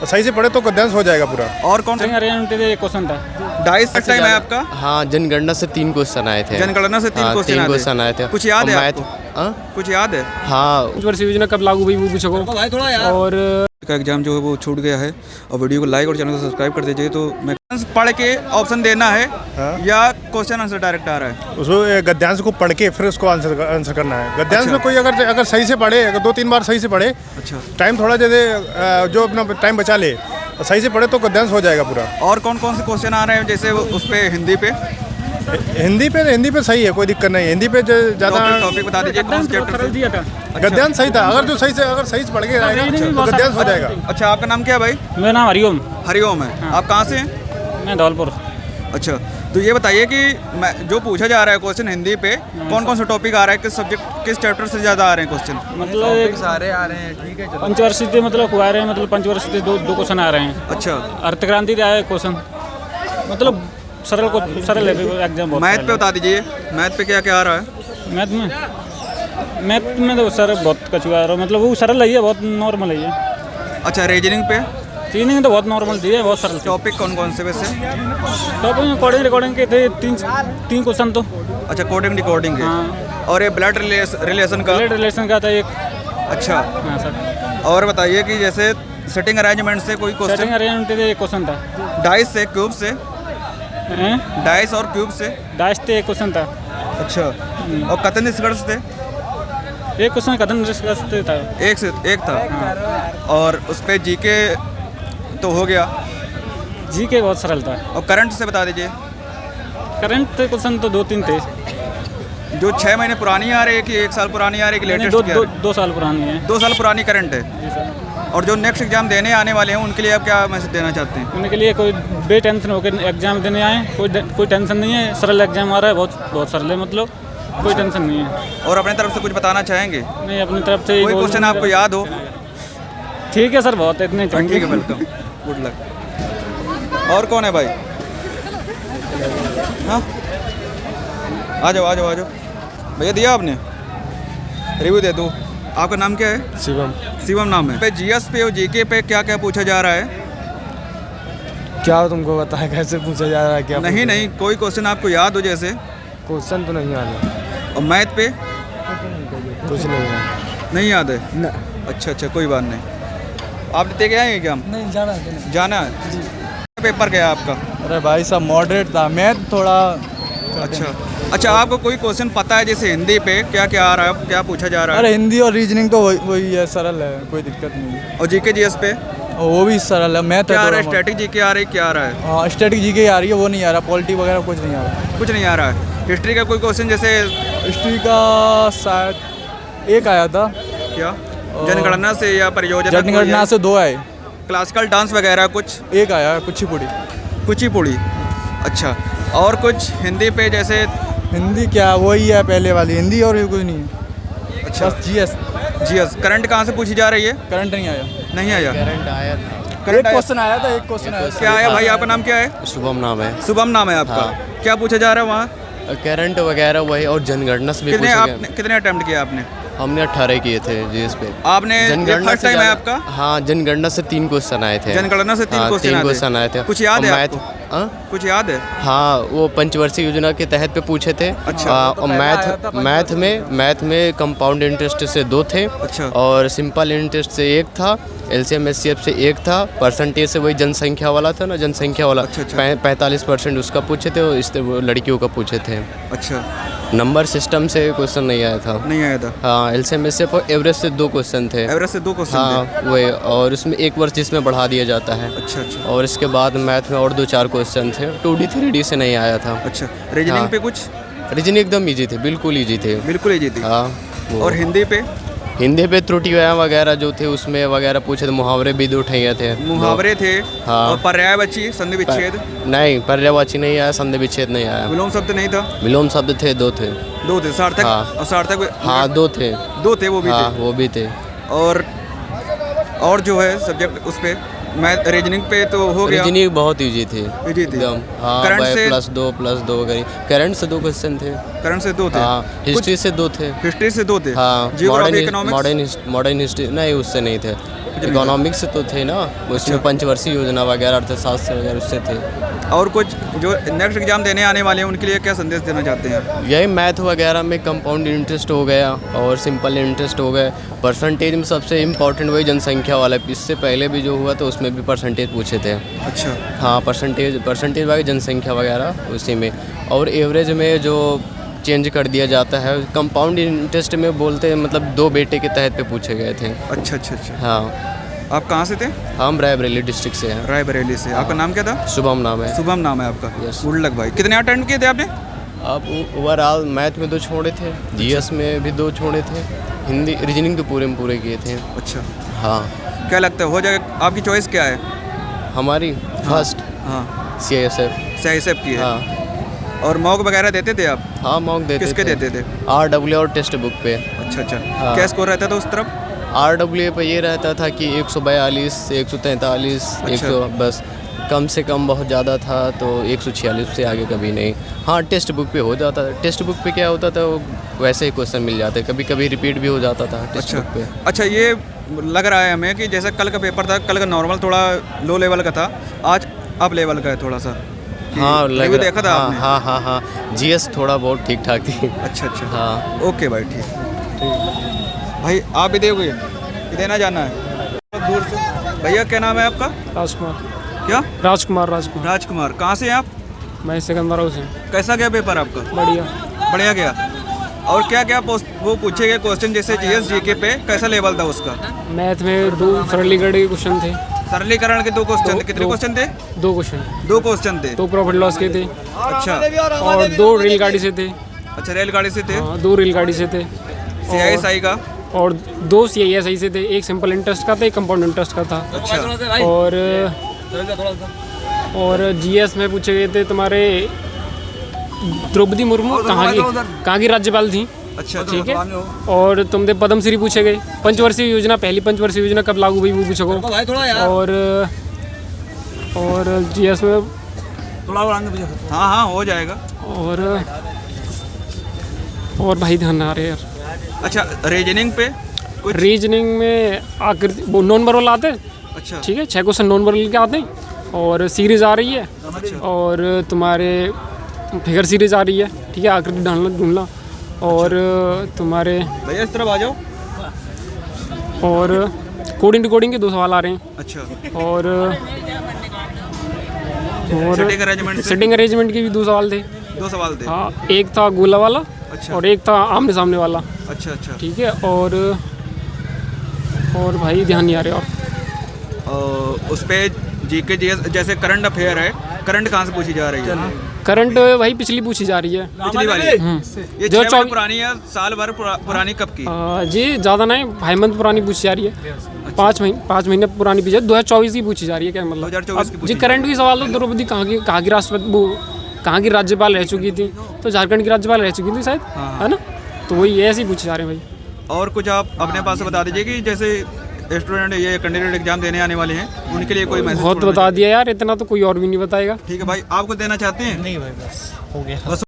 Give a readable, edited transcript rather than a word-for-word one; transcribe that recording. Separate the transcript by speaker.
Speaker 1: सही से पढ़े तो गद्यांश हो जाएगा पूरा।
Speaker 2: और कौन सा
Speaker 3: क्वेश्चन था?
Speaker 2: 2.5 टाइम है आपका?
Speaker 4: हाँ, जनगणना से 3 क्वेश्चन आए थे।
Speaker 2: जनगणना से 3
Speaker 4: हाँ,
Speaker 2: क्वेश्चन
Speaker 4: 3 क्वेश्चन आए थे।
Speaker 2: कुछ याद है
Speaker 4: मैथ?
Speaker 2: आपको? कुछ याद है?
Speaker 4: हाँ,
Speaker 3: पंचवर्षीय योजना कब लागू हुई वो पूछो। और
Speaker 2: का एग्जाम जो है वो छूट गया है और वीडियो को लाइक और चैनल को सब्सक्राइब कर दीजिए। तो मैं पढ़ के ऑप्शन देना है या क्वेश्चन आंसर डायरेक्ट आ रहा है?
Speaker 1: उसको गद्यांश को पढ़ के फिर उसको आंसर करना है। गद्यांश
Speaker 2: अच्छा।
Speaker 1: में कोई अगर सही से पढ़े, अगर 2-3 बार सही से पढ़े,
Speaker 2: अच्छा,
Speaker 1: टाइम थोड़ा जैसे जो अपना टाइम बचा ले, सही से पढ़े तो गद्यांश हो जाएगा पूरा।
Speaker 2: और कौन कौन से क्वेश्चन आ रहे हैं जैसे उस पे हिंदी पे सही है, कोई दिक्कत नहीं है। हिंदी पे ज़्यादा टॉपिक बता दीजिए कौन से चैप्टर से?
Speaker 3: दिया था।
Speaker 1: गद्यांश सही था। अगर सही से पढ़ के आएगा तो गद्यांश हो जाएगा।
Speaker 2: अच्छा, आपका नाम क्या है भाई?
Speaker 3: मेरा नाम हरिओम।
Speaker 2: हरिओम है। आप कहाँ से हैं?
Speaker 3: मैं धौलपुर।
Speaker 2: अच्छा, तो ये बताइए कि जो पूछा जा रहा है क्वेश्चन हिंदी पे, कौन कौन सा टॉपिक आ रहा है, किस सब्जेक्ट किस चैप्टर से ज़्यादा आ रहे हैं क्वेश्चन?
Speaker 3: मतलब
Speaker 2: सारे आ रहे हैं, ठीक है।
Speaker 3: पंचवर्षीय मतलब हुआ रहे हैं, मतलब पंचवर्षीय दो क्वेश्चन आ रहे हैं।
Speaker 2: अच्छा,
Speaker 3: अर्थ क्रांति का है क्वेश्चन, मतलब सरल है एग्जाम।
Speaker 2: मैथ पे बता दीजिए, मैथ पे क्या क्या आ रहा है?
Speaker 3: मैथ में तो सर बहुत कचुआ आ रहा है, मतलब वो सरल है, बहुत नॉर्मल है ये।
Speaker 2: अच्छा, रीजनिंग पे?
Speaker 3: रीजनिंग तो बहुत नॉर्मल दी है, बहुत सरल।
Speaker 2: टॉपिक कौन कौन से वैसे?
Speaker 3: टॉपिक कोडिंग के थे तीन क्वेश्चन तो।
Speaker 2: अच्छा, कोडिंग डिकोडिंग है।
Speaker 3: हाँ।
Speaker 2: और ये ब्लड रिलेशन का?
Speaker 3: ब्लड रिलेशन का था एक।
Speaker 2: अच्छा,
Speaker 3: हाँ सर।
Speaker 2: और बताइए कि जैसे सेटिंग अरेंजमेंट से कोई
Speaker 3: सेटिंग
Speaker 2: क्वेश्चन?
Speaker 3: अरेंजमेंट एक क्वेश्चन था।
Speaker 2: डाइस से, क्यूब से? डाइस और क्यूब से?
Speaker 3: डाइस पे एक क्वेश्चन था।
Speaker 2: अच्छा, और कथन निष्कर्ष थे?
Speaker 3: एक क्वेश्चन कथन निष्कर्ष था।
Speaker 2: एक था। और उस पे जीके तो हो गया।
Speaker 3: जी के बहुत सरल था।
Speaker 2: और करंट से बता दीजिए।
Speaker 3: करंट क्वेश्चन तो 2-3 थे।
Speaker 2: जो 6 महीने पुरानी आ रही है कि 1 साल पुरानी आ रही है कि लेटेस्ट?
Speaker 3: 2 साल पुरानी है।
Speaker 2: 2 साल पुरानी करंट है।
Speaker 3: जी सर।
Speaker 2: और जो नेक्स्ट एग्जाम देने आने वाले हैं उनके लिए आप क्या मैसेज देना चाहते हैं?
Speaker 3: उनके लिए कोई बेटेंशन होकर एग्जाम देने आए, कोई टेंशन नहीं है, सरल एग्जाम आ रहा है, बहुत सरल है, मतलब कोई टेंशन नहीं है।
Speaker 2: और अपने तरफ से कुछ बताना चाहेंगे?
Speaker 3: नहीं, अपनी तरफ से
Speaker 2: कोई क्वेश्चन आपको याद हो?
Speaker 3: ठीक है सर, बहुत इतने
Speaker 2: ठीक है, वेलकम, गुड लक। और कौन है भाई? हाँ, आ जाओ भैया, दिया आपने? रिव्यू दे दो। आपका नाम क्या है? शिवम नाम है। पे जीएस पे और जीके पे क्या क्या पूछा जा रहा है?
Speaker 5: क्या तुमको पता है कैसे पूछा जा रहा है? क्या
Speaker 2: नहीं, कोई क्वेश्चन आपको याद हो जैसे?
Speaker 5: क्वेश्चन तो नहीं याद है।
Speaker 2: और मैथ पे?
Speaker 5: कुछ नहीं है।
Speaker 2: नहीं याद है ना? अच्छा, कोई बात नहीं। आप दे के आए एग्जाम?
Speaker 5: नहीं,
Speaker 2: जाना है जी। पेपर क्या है आपका?
Speaker 5: अरे भाई साहब, मॉडरेट था, मैथ थोड़ा।
Speaker 2: अच्छा, आपको कोई क्वेश्चन पता है जैसे हिंदी पे क्या क्या आ रहा है, क्या पूछा जा रहा है?
Speaker 5: अरे हिंदी और रीजनिंग तो वही है, सरल है, कोई दिक्कत नहीं है।
Speaker 2: और जीके जीएस पे
Speaker 5: वो भी सरल है। मैथ
Speaker 2: क्या आ रहा है? स्टैटिक जीके आ रही है? क्या आ रहा है?
Speaker 5: हाँ, स्टैटिक जीके आ रही है, वो नहीं आ रहा। पॉलिटी वगैरह कुछ नहीं आ रहा।
Speaker 2: कुछ नहीं आ रहा है। हिस्ट्री का कोई क्वेश्चन जैसे?
Speaker 5: हिस्ट्री का शायद एक आया था।
Speaker 2: क्या? जनगणना से या परियोजना?
Speaker 5: जनगणना से 2 आए।
Speaker 2: क्लासिकल डांस वगैरह कुछ?
Speaker 5: एक आया
Speaker 2: कुचिपुड़ी। अच्छा, और कुछ हिंदी पे जैसे?
Speaker 5: हिंदी क्या, वही है पहले वाली हिंदी, और कुछ नहीं है।
Speaker 2: अच्छा,
Speaker 5: बस जीएस।
Speaker 2: करंट कहाँ से पूछी जा रही है?
Speaker 5: करंट नहीं आया।
Speaker 4: करंट आया था।
Speaker 5: एक क्वेश्चन आया था।
Speaker 2: क्या आया भाई? आपका नाम क्या है?
Speaker 4: शुभम नाम है।
Speaker 2: शुभम नाम है आपका।
Speaker 4: हाँ।
Speaker 2: क्या पूछा जा रहा है वहाँ?
Speaker 4: करंट वगैरह वही, और जनगणना से भी पूछा गया।
Speaker 2: कितने अटेम्प्ट किया आपने?
Speaker 4: हमने 18 किए थे जीएस पे।
Speaker 2: आपने फर्स्ट टाइम है आपका?
Speaker 4: हाँ, जनगणना से 3 क्वेश्चन आए थे।
Speaker 2: जनगणना से 3
Speaker 4: क्वेश्चन आए थे।
Speaker 2: कुछ याद है आपको? कुछ याद है?
Speaker 4: हाँ, वो पंचवर्षीय योजना के तहत पे पूछे थे।
Speaker 2: अच्छा।
Speaker 4: और मैथ में कंपाउंड इंटरेस्ट से 2 थे।
Speaker 2: अच्छा।
Speaker 4: और सिंपल इंटरेस्ट से 1 था। एलसीएम एचसीएफ से 1 था। परसेंटेज से वही जनसंख्या वाला था ना, जनसंख्या वाला।
Speaker 2: अच्छा।
Speaker 4: 45% उसका पूछे थे, और इससे वो लड़कियों का पूछे थे।
Speaker 2: अच्छा,
Speaker 4: नंबर सिस्टम से क्वेश्चन नहीं आया था। हाँ, एलसीएम एचसीएफ और एवरेज से 2 क्वेश्चन थे। हाँ, वही, और उसमें 1 वर्ष जिसमें बढ़ा दिया जाता है।
Speaker 2: अच्छा।
Speaker 4: और इसके बाद मैथ में और 2-4 क्वेश्चन थे। 2D 3D से नहीं आया था।
Speaker 2: अच्छा, रीजनिंग
Speaker 4: हाँ।
Speaker 2: पे कुछ?
Speaker 4: रीजनिंग एकदम इजी थे, बिल्कुल इजी थे। हाँ।
Speaker 2: और हिंदी पे
Speaker 4: त्रुटि वगैरह जो थे उसमें वगैरह पूछे थे। मुहावरे भी 2 ठैया थे।
Speaker 2: मुहावरे थे।
Speaker 4: हाँ।
Speaker 2: और पर्यायवाची, संधि विच्छेद?
Speaker 4: नहीं, पर्यायवाची नहीं आया, संधि विच्छेद नहीं आया।
Speaker 2: विलोम शब्द नहीं था?
Speaker 4: विलोम शब्द थे, 2 थे।
Speaker 2: सार्थक?
Speaker 4: हाँ।
Speaker 2: और सार्थक?
Speaker 4: हाँ, 2 थे।
Speaker 2: 2 थे, वो भी
Speaker 4: हाँ,
Speaker 2: थे।
Speaker 4: वो भी थे।
Speaker 2: और जो है सब्जेक्ट उस पे मैं रीजनिंग पे तो हो गया।
Speaker 4: रीजनिंग बहुत इजी थी
Speaker 2: इजी थी
Speaker 4: एकदम। हाँ,
Speaker 2: करंट
Speaker 4: बाय
Speaker 2: से
Speaker 4: +2 करी। करंट से 2 क्वेश्चन थे।
Speaker 2: करंट से 2 थे।
Speaker 4: हाँ, हिस्ट्री से 2 थे।
Speaker 2: हिस्ट्री से 2 थे।
Speaker 4: हाँ,
Speaker 2: जियोग्राफी, इकोनॉमिक्स,
Speaker 4: मॉडर्न हिस्ट्री नहीं, उससे नहीं थे। इकोनॉमिक्स से तो थे ना, उसमें पंचवर्षीय योजना वगैरह, अर्थशास्त्र वगैरह उससे थे।
Speaker 2: और कुछ जो नेक्स्ट एग्जाम देने आने वाले हैं उनके लिए क्या संदेश देना चाहते हैं?
Speaker 4: यही मैथ वगैरह में कंपाउंड इंटरेस्ट हो गया और सिंपल इंटरेस्ट हो गए। परसेंटेज में सबसे इम्पोर्टेंट वही जनसंख्या वाला, इससे पहले भी जो हुआ तो उसमें भी परसेंटेज पूछे थे।
Speaker 2: अच्छा।
Speaker 4: हाँ, परसेंटेज वगैरह जनसंख्या वगैरह उसी में। और एवरेज में जो चेंज कर दिया जाता है, कंपाउंड इंटरेस्ट में बोलते हैं मतलब 2 बेटे के तहत पे पूछे गए थे।
Speaker 2: अच्छा अच्छा अच्छा।
Speaker 4: हाँ।
Speaker 2: आप कहाँ से थे?
Speaker 4: हम रायबरेली डिस्ट्रिक्ट से हैं।
Speaker 2: रायबरेली से। आपका नाम क्या था?
Speaker 4: शुभम नाम है।
Speaker 2: शुभम नाम है आपका।
Speaker 4: यस।
Speaker 2: गुड लक भाई। कितने अटेम्प्ट किए थे आपने?
Speaker 4: आप ओवरऑल मैथ में 2 छोड़े थे, जीएस में भी 2 छोड़े थे, हिंदी रीजनिंग तो पूरे में पूरे किए थे।
Speaker 2: अच्छा।
Speaker 4: हाँ।
Speaker 2: क्या लगता है हो जाएगा? आपकी चॉइस क्या है?
Speaker 4: हमारी फर्स्ट
Speaker 2: हाँ
Speaker 4: CISF
Speaker 2: की है।
Speaker 4: हाँ।
Speaker 2: और मॉक वगैरह देते थे आप?
Speaker 4: हाँ, मॉक देते
Speaker 2: किसके
Speaker 4: थे।
Speaker 2: देते थे?
Speaker 4: RW और टेक्स्ट बुक पे।
Speaker 2: अच्छा अच्छा।
Speaker 4: हाँ।
Speaker 2: क्या स्कोर रहता था उस तरफ?
Speaker 4: RW पे ये रहता था कि 142, 143, 100, बस कम से कम बहुत ज़्यादा था तो 146 से आगे कभी नहीं। हाँ, टेक्स्ट बुक पे हो जाता था। टेक्स्ट बुक पे क्या होता था, वो वैसे ही क्वेश्चन मिल जाते, कभी कभी रिपीट भी हो जाता था टेक्स्ट बुक पे।
Speaker 2: अच्छा, ये लग रहा है हमें कि जैसे कल का पेपर था, कल का नॉर्मल थोड़ा लो लेवल का था, आज अप लेवल का है थोड़ा सा।
Speaker 4: हाँ, लग रहा
Speaker 2: देखा था
Speaker 4: हाँ,
Speaker 2: आपने?
Speaker 4: हाँ, जीएस थोड़ा बहुत ठीक ठाक थी।
Speaker 2: अच्छा अच्छा।
Speaker 4: हाँ।
Speaker 2: ओके भाई, ठीक। भाई आप भी दोगे? देना जाना है दूर से। भैया क्या नाम है आपका?
Speaker 3: राजकुमार।
Speaker 2: क्या?
Speaker 3: राजकुमार।
Speaker 2: राजकुमार। कहाँ से हैं आप?
Speaker 3: मैं सिकंदरा से।
Speaker 2: कैसा गया पेपर आपका?
Speaker 3: बढ़िया।
Speaker 2: बढ़िया गया। और क्या क्या वो पूछे गए क्वेश्चन, जैसे जीएस जीके पे कैसा लेवल था उसका?
Speaker 3: मैथ में 2 सरलीकरण के क्वेश्चन थे।
Speaker 2: सरलीकरण के 2 क्वेश्चन थे। कितने क्वेश्चन थे?
Speaker 3: 2 क्वेश्चन।
Speaker 2: 2 क्वेश्चन थे।
Speaker 3: 2 प्रॉफिट लॉस के थे।
Speaker 2: अच्छा।
Speaker 3: और 2 रेलगाड़ी से थे।
Speaker 2: अच्छा, रेलगाड़ी से थे।
Speaker 3: हाँ, 2 रेलगाड़ी से थे।
Speaker 2: CISI का?
Speaker 3: और 2 CISI से थे। एक सिंपल इंटरेस्ट का था, एक कंपाउंड इंटरेस्ट का था।
Speaker 2: अच्छा।
Speaker 3: और जीएस में पूछे गए थे तुम्हारे द्रौपदी मुर्मू कहाँ की राज्यपाल थी।
Speaker 2: अच्छा।
Speaker 3: ठीक है। और तुमने पद्मश्री पूछे गए। पंचवर्षीय योजना, पहली पंचवर्षीय योजना कब लागू हुई वो पूछो। और जीएस में
Speaker 2: हाँ हाँ हो जाएगा।
Speaker 3: और भाई ध्यान आ रहे यार।
Speaker 2: अच्छा, रीजनिंग पे कुछ?
Speaker 3: रीजनिंग में आकृति वो नॉन वर्बल आते हैं।
Speaker 2: अच्छा।
Speaker 3: ठीक है, 6 क्वेश्चन नॉन वर्बल के आते हैं। और सीरीज आ रही है। और तुम्हारे फिगर सीरीज आ रही है। ठीक है, आकृति ढूंढना। और तुम्हारे
Speaker 2: भैया इस तरफ आ जाओ।
Speaker 3: और कोडिंग टू कोडिंग के 2 सवाल आ रहे हैं।
Speaker 2: अच्छा।
Speaker 3: और
Speaker 2: सिटिंग
Speaker 3: अरेंजमेंट के भी 2 सवाल थे।
Speaker 2: 2 सवाल थे।
Speaker 3: हाँ, एक था गोला वाला।
Speaker 2: अच्छा।
Speaker 3: और एक था आमने सामने वाला।
Speaker 2: अच्छा अच्छा।
Speaker 3: ठीक है। और भाई ध्यान नहीं आ रहे। और
Speaker 2: उस पे जीके जैसे करंट अफेयर है, करंट कहाँ से पूछी जा रही है?
Speaker 3: करंट भाई पिछली पूछी जा रही है।
Speaker 2: पिछली वाली? ये
Speaker 3: जो
Speaker 2: 6 महीने पुरानी है, साल भर पुरानी कब की?
Speaker 3: जी ज़्यादा नहीं, 2 मंथ पुरानी पूछी जा रही है। 5 महीने पुरानी पूछी 2024 की पूछी जा रही है। क्या मतलब?
Speaker 2: 2024 की
Speaker 3: जी करंट की सवाल तो द्रौपदी कहाँ की राष्ट्रपति, कहाँ की राज्यपाल रह चुकी थी, तो झारखंड की राज्यपाल रह चुकी थी शायद, है ना? तो वही ऐसे ही पूछे जा रहे हैं भाई।
Speaker 2: और कुछ आप अपने पास से बता दीजिए कि जैसे स्टूडेंट ये कैंडिडेट एग्जाम देने आने वाले हैं, उनके लिए कोई मैसेज?
Speaker 3: बहुत बता दिया यार, इतना तो कोई और भी नहीं बताएगा।
Speaker 2: ठीक है भाई, आप कुछ देना चाहते हैं?
Speaker 5: नहीं भाई, बस हो गया।
Speaker 2: बस